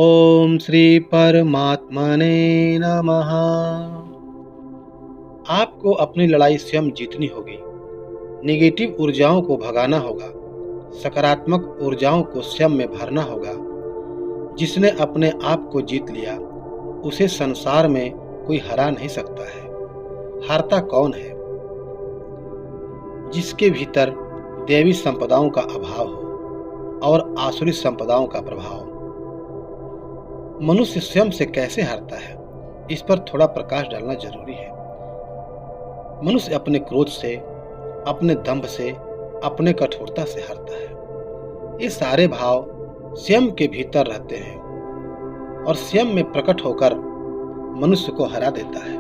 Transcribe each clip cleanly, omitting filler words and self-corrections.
ओम श्री परमात्मने नमः। आपको अपनी लड़ाई स्वयं जीतनी होगी। नेगेटिव ऊर्जाओं को भगाना होगा, सकारात्मक ऊर्जाओं को स्वयं में भरना होगा। जिसने अपने आप को जीत लिया उसे संसार में कोई हरा नहीं सकता है। हारता कौन है? जिसके भीतर दैवी संपदाओं का अभाव हो और आसुरी संपदाओं का प्रभाव। मनुष्य स्वयं से कैसे हारता है, इस पर थोड़ा प्रकाश डालना जरूरी है। मनुष्य अपने क्रोध से, अपने दंभ से, अपने कठोरता से हारता है। ये सारे भाव स्वयं के भीतर रहते हैं और स्वयं में प्रकट होकर मनुष्य को हरा देता है।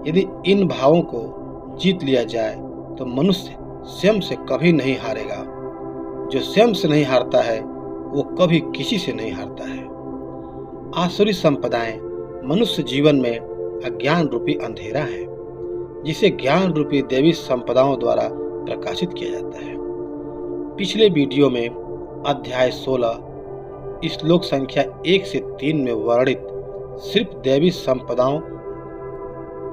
यदि इन भावों को जीत लिया जाए तो मनुष्य स्वयं से कभी नहीं हारेगा। जो स्वयं से नहीं हारता है वो कभी किसी से नहीं हारता है। आसुरी संपदाएं मनुष्य जीवन में अज्ञान रूपी अंधेरा है, जिसे ज्ञान रूपी दैवी संपदाओं द्वारा प्रकाशित किया जाता है। पिछले वीडियो में अध्याय 16 श्लोक संख्या 1 से 3 में वर्णित सिर्फ दैवी संपदाओं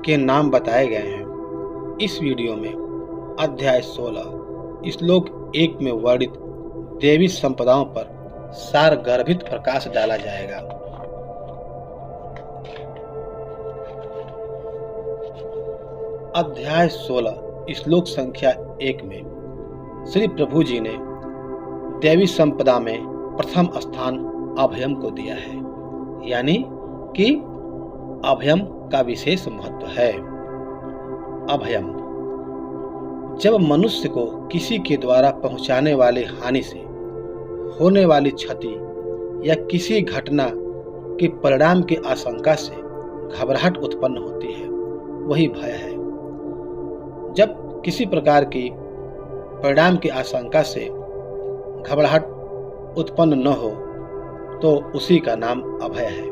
के नाम बताए गए हैं। इस वीडियो में अध्याय 16 श्लोक 1 में वर्णित दैवी संपदाओं पर सारगर्भित प्रकाश डाला जाएगा। अध्याय 16 श्लोक संख्या 1 में श्री प्रभु जी ने दैवी संपदा में प्रथम स्थान अभयम को दिया है, यानी कि अभयम का विशेष महत्व है। अभयम, जब मनुष्य को किसी के द्वारा पहुंचाने वाली हानि से होने वाली क्षति या किसी घटना के परिणाम की आशंका से घबराहट उत्पन्न होती है, वही भय है। जब किसी प्रकार की परिणाम की आशंका से घबराहट उत्पन्न न हो तो उसी का नाम अभय है।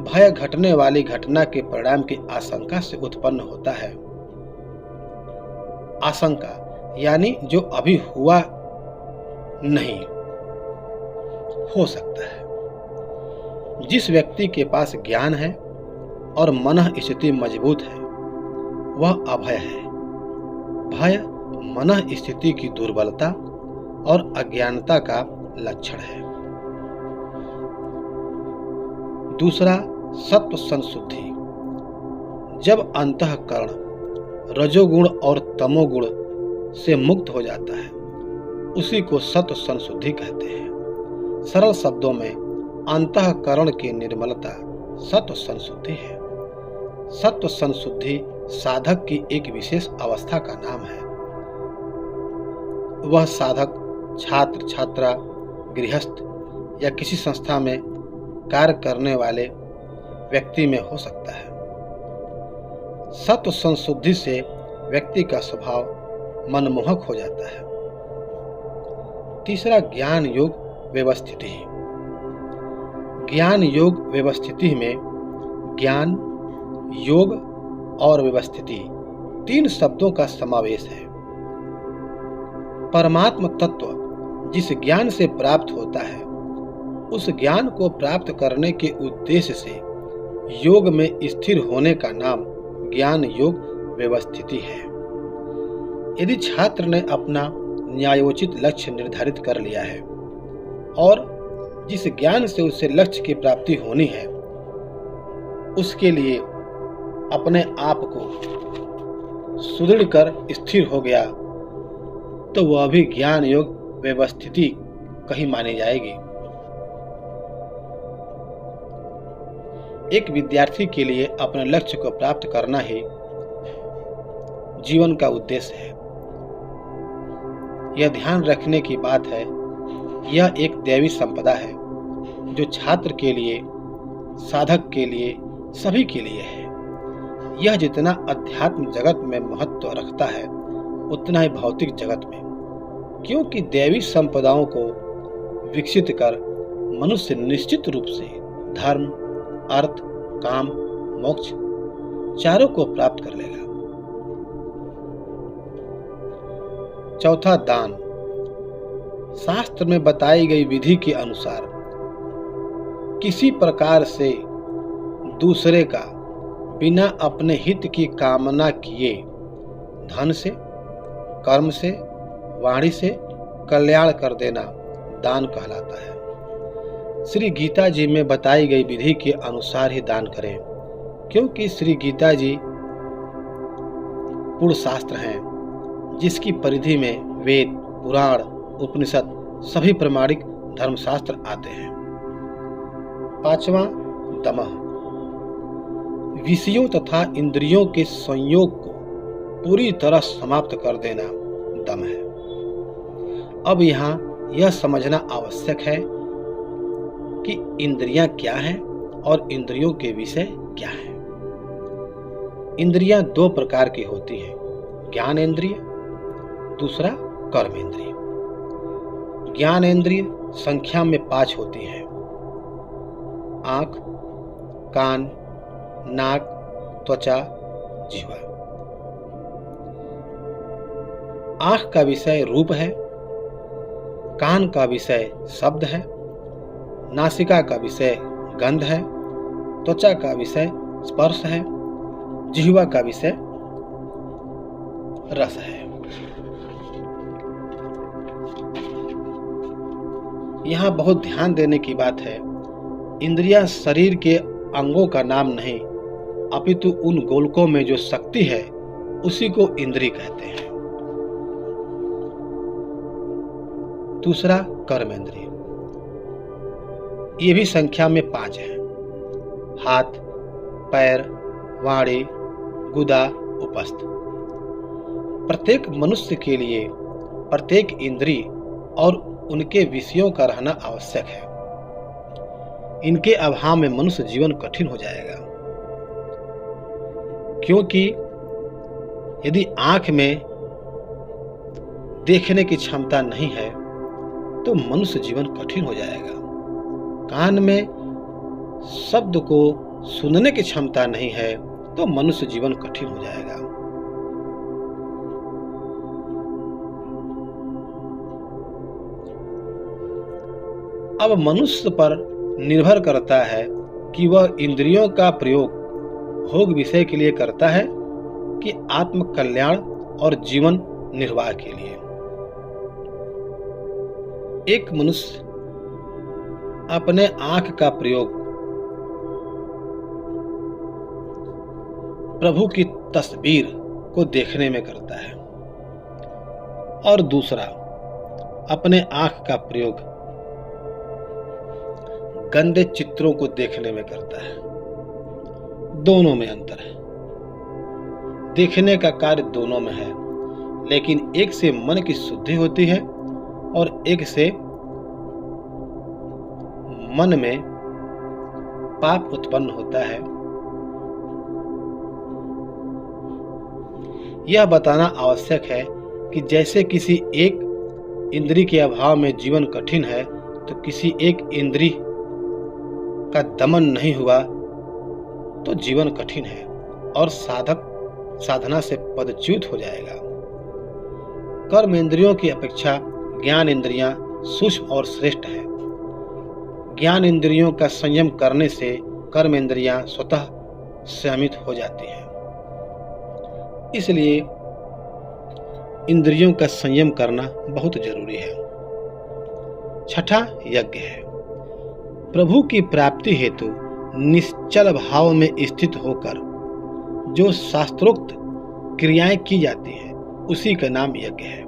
भय घटने वाली घटना के परिणाम की आशंका से उत्पन्न होता है। आशंका यानी जो अभी हुआ नहीं हो सकता है। जिस व्यक्ति के पास ज्ञान है और मन स्थिति मजबूत है वह अभय है। भय मन स्थिति की दुर्बलता और अज्ञानता का लक्षण है। दूसरा, सत्व संशुद्धि। जब अंतःकरण रजोगुण और तमोगुण से मुक्त हो जाता है उसी को सत्व संशुद्धि कहते हैं। सरल शब्दों में अंतःकरण की निर्मलता सत्व संशुद्धि है। सत्व संशुद्धि साधक की एक विशेष अवस्था का नाम है। वह साधक छात्र, छात्रा, गृहस्थ या किसी संस्था में कार्य करने वाले व्यक्ति में हो सकता है। सत्व संशुद्धि से व्यक्ति का स्वभाव मनमोहक हो जाता है। तीसरा, ज्ञान योग व्यवस्थिति। ज्ञान योग व्यवस्थिति में ज्ञान, योग और व्यवस्थिति 3 शब्दों का समावेश है। परमात्म तत्व जिस ज्ञान से प्राप्त होता है उस ज्ञान को प्राप्त करने के उद्देश्य से योग में स्थिर होने का नाम ज्ञान योग व्यवस्थिति है। यदि छात्र ने अपना न्यायोचित लक्ष्य निर्धारित कर लिया है और जिस ज्ञान से उसे लक्ष्य की प्राप्ति होनी है उसके लिए अपने आप को सुदृढ़ कर स्थिर हो गया तो वह भी ज्ञान योग व्यवस्थिति कहीं मानी जाएगी। एक विद्यार्थी के लिए अपने लक्ष्य को प्राप्त करना ही जीवन का उद्देश्य है। यह ध्यान रखने की बात है, यह एक दैवी संपदा है जो छात्र के लिए, साधक के लिए, सभी के लिए है। यह जितना अध्यात्म जगत में महत्व रखता है उतना ही भौतिक जगत में, क्योंकि दैवी संपदाओं को विकसित कर मनुष्य निश्चित रूप से धर्म, अर्थ, काम, मोक्ष चारों को प्राप्त कर लेगा। चौथा, दान। शास्त्र में बताई गई विधि के अनुसार किसी प्रकार से दूसरे का बिना अपने हित की कामना किए धन से, कर्म से, वाणी से कल्याण कर देना दान कहलाता है। श्री गीता जी में बताई गई विधि के अनुसार ही दान करें, क्योंकि श्री गीता जी पूर्ण शास्त्र हैं जिसकी परिधि में वेद, पुराण, उपनिषद सभी प्रमाणिक धर्मशास्त्र आते हैं। 5वां दमः, विषयों तथा इंद्रियों के संयोग को पूरी तरह समाप्त कर देना दम है। अब यहाँ यह समझना आवश्यक है कि इंद्रियां क्या हैं और इंद्रियों के विषय क्या हैं। इंद्रियां दो प्रकार की होती हैं, ज्ञान इंद्रिय, दूसरा कर्म इंद्रिय। ज्ञान इंद्रिय संख्या में 5 होती हैं। आंख, कान, नाक, त्वचा, जिह्वा। आंख का विषय रूप है, कान का विषय शब्द है, नासिका का विषय गंध है, त्वचा का विषय स्पर्श है, जिह्वा का विषय रस है। यहाँ बहुत ध्यान देने की बात है, इंद्रियां शरीर के अंगों का नाम नहीं, अपितु उन गोलकों में जो शक्ति है उसी को इंद्रिय कहते हैं। दूसरा कर्म इंद्रिय, ये भी संख्या में 5 है। हाथ, पैर, वाणी, गुदा, उपस्थ। प्रत्येक मनुष्य के लिए प्रत्येक इंद्रिय और उनके विषयों का रहना आवश्यक है। इनके अभाव में मनुष्य जीवन कठिन हो जाएगा, क्योंकि यदि आंख में देखने की क्षमता नहीं है तो मनुष्य जीवन कठिन हो जाएगा। कान में शब्द को सुनने की क्षमता नहीं है तो मनुष्य जीवन कठिन हो जाएगा। अब मनुष्य पर निर्भर करता है कि वह इंद्रियों का प्रयोग भोग विषय के लिए करता है कि आत्म कल्याण और जीवन निर्वाह के लिए। एक मनुष्य अपने आंख का प्रयोग प्रभु की तस्वीर को देखने में करता है और दूसरा अपने आंख का प्रयोग गंदे चित्रों को देखने में करता है। दोनों में अंतर है। देखने का कार्य दोनों में है, लेकिन एक से मन की शुद्धि होती है और एक से मन में पाप उत्पन्न होता है। यह बताना आवश्यक है कि जैसे किसी एक इंद्रिय के अभाव में जीवन कठिन है, तो किसी एक इंद्रिय का दमन नहीं हुआ तो जीवन कठिन है और साधक साधना से पदच्युत हो जाएगा। कर्म इंद्रियों की अपेक्षा ज्ञान इंद्रियां सूक्ष्म और श्रेष्ठ है। ज्ञान इंद्रियों का संयम करने से कर्म इंद्रियां स्वतः संयमित हो जाती हैं। इसलिए इंद्रियों का संयम करना बहुत जरूरी है। 6ठा यज्ञ है। प्रभु की प्राप्ति हेतु निश्चल भाव में स्थित होकर जो शास्त्रोक्त क्रियाएं की जाती हैं उसी का नाम यज्ञ है।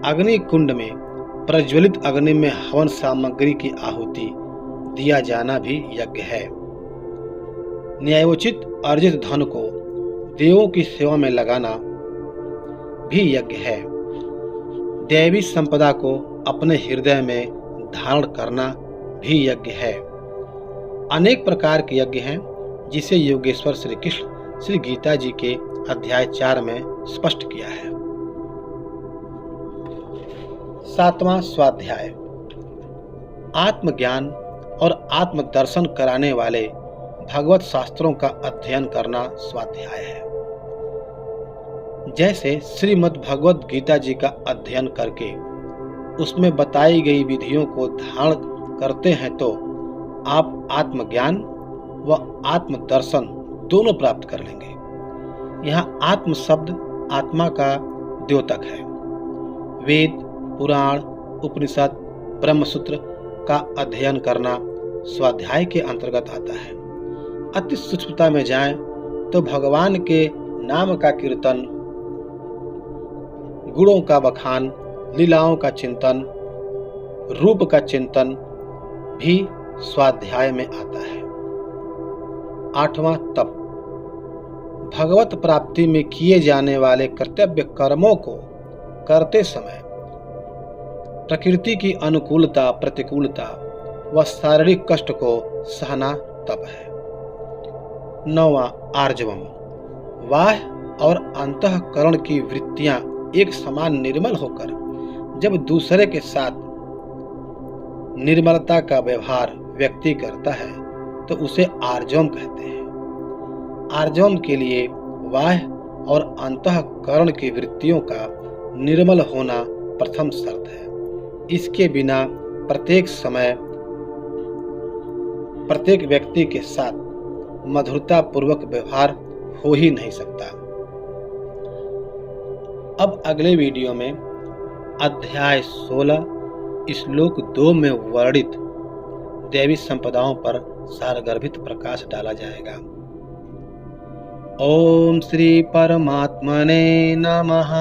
अग्नि कुंड में प्रज्वलित अग्नि में हवन सामग्री की आहुति दिया जाना भी यज्ञ है। न्यायोचित अर्जित धन को देवों की सेवा में लगाना भी यज्ञ है। दैवी संपदा को अपने हृदय में धारण करना भी यज्ञ है। अनेक प्रकार के यज्ञ हैं जिसे योगेश्वर श्री कृष्ण श्री गीता जी के अध्याय 4 में स्पष्ट किया है। 7वां स्वाध्याय, आत्मज्ञान और आत्मदर्शन कराने वाले भगवत शास्त्रों का अध्ययन करना स्वाध्याय है। जैसे श्रीमद् भगवत गीता जी का अध्ययन करके उसमें बताई गई विधियों को धारण करते हैं तो आप आत्मज्ञान व आत्मदर्शन दोनों प्राप्त कर लेंगे। यहाँ आत्म शब्द आत्मा का द्योतक है। वेद, पुराण, उपनिषद, ब्रह्मसूत्र का अध्ययन करना स्वाध्याय के अंतर्गत आता है। अति सूक्ष्मता में जाएं तो भगवान के नाम का कीर्तन, गुणों का बखान, लीलाओं का चिंतन, रूप का चिंतन भी स्वाध्याय में आता है। 8वां तप। भगवत प्राप्ति में किए जाने वाले कर्तव्य कर्मों को करते समय प्रकृति की अनुकूलता, प्रतिकूलता व शारीरिक कष्ट को सहना तप है। 9वां आर्जवम। बाह्य और अंतःकरण की वृत्तियां एक समान निर्मल होकर जब दूसरे के साथ निर्मलता का व्यवहार व्यक्ति करता है तो उसे आर्जवम कहते हैं। आर्जवम के लिए बाह्य और अंतःकरण की वृत्तियों का निर्मल होना प्रथम शर्त है। इसके बिना प्रत्येक समय प्रत्येक व्यक्ति के साथ मधुरता पूर्वक व्यवहार हो ही नहीं सकता। अब अगले वीडियो में अध्याय 16 श्लोक 2 में वर्णित दैवी संपदाओं पर सारगर्भित प्रकाश डाला जाएगा। ओम श्री परमात्मने नमः।